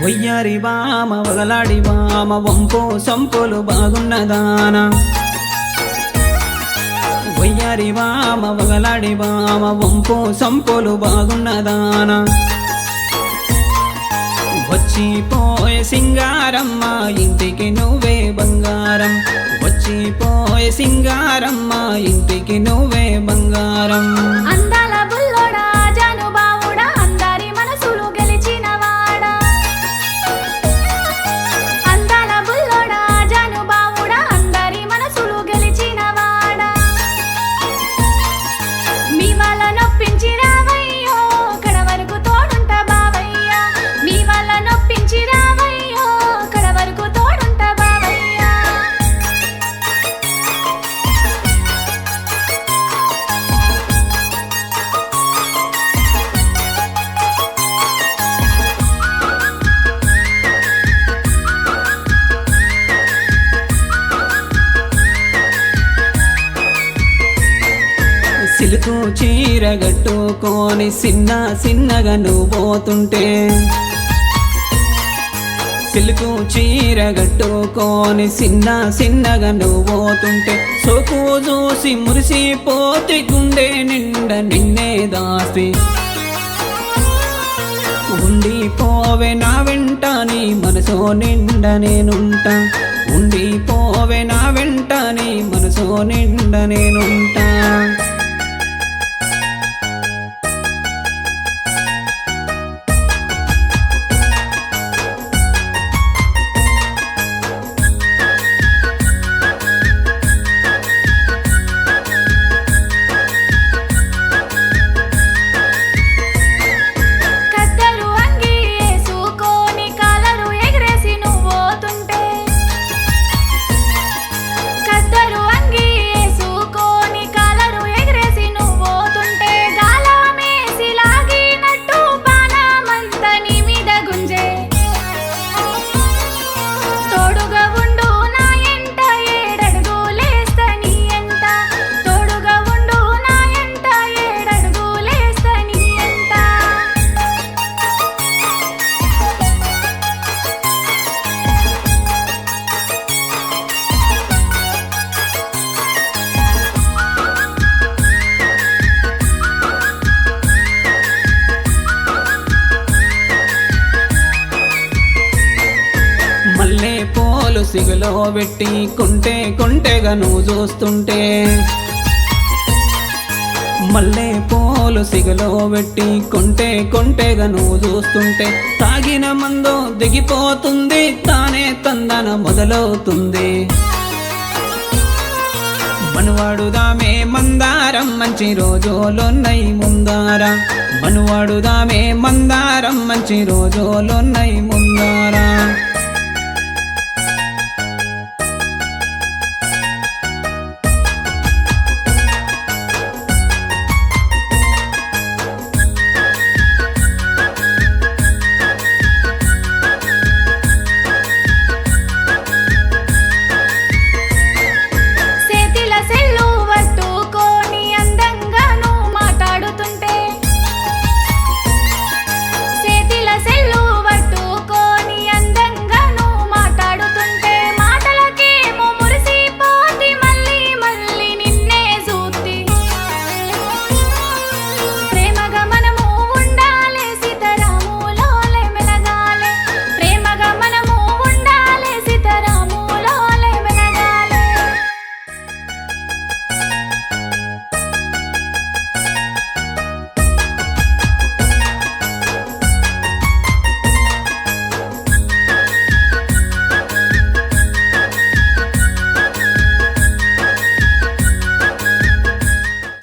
వయ్యారి బామ వగలాడి బామ వంపు సంపులు బాగున్నదానా వయ్యారి బామ వగలాడి బామ వంపు సంపులు బాగున్నదానా వచ్చిపోయే సింగారమ్మ ఇంటికి నువ్వే బంగారం వచ్చిపోయే సింగారమ్మ ఇంటికి నువ్వే బంగారం అందాల బుల్లోడా జానుబావుడా అందరి మనసులు గెలిచినవాడా అందాల బుల్లోడా జానుబావుడా అందరి మనసులు గెలిచినవాడా మీ వాళ్ళ నొప్పించి రావయ్యో కడ వరకు తోడుంటా బావయ్యా మీ వాళ్ళ నొప్పించి రావయ్యో కడ వరకు తోడుంటా బావయ్యా సిలుకు చీర గట్టుకొని సిన్నగా నువ్వు పోతుంటే సిలుకు చీర గట్టుకొని సిన్నగా నువ్వు పోతుంటే సోకు చూసి మురిసిపోతే గుండె నిండా నిన్నే దాసి ఉండిపోవే నా వెంట నీ మనసో నిండా నేనుంటా ఉండిపోవే నా వెంట నీ మనసో నిండా నేనుంటా కద్దరు అంగి ఏసుకొని కాలరు ఎగరేసి నువ్వు పోతుంటే కద్దరు అంగి ఏసుకొని కాలరు ఎగరేసి నువ్వు పోతుంటే గాలమేసి లాగినట్టు బాణమంత నీ మీద గుంజే తోడుగా ఉండు నా ఎంట ఏడడుగులేస్తా నీ ఎంట తోడుగా ఉండు నా ఎంట ఏడడుగులేస్తా నీ ఎంట మల్లె పూలు సిగులో పెట్టి కొంటెగా నువ్వు చూస్తుంటే మల్లె పూలు సిగులో పెట్టి కొంటెగా నువ్వు చూస్తుంటే తాగిన మందు దిగిపోతుంది తానే తందన మొదలవుతుంది మనువాడుదామే మందారం మంచి రోజులున్నై ముందారా మనువాడుదామే మందారం మంచి రోజులున్నై ముందారా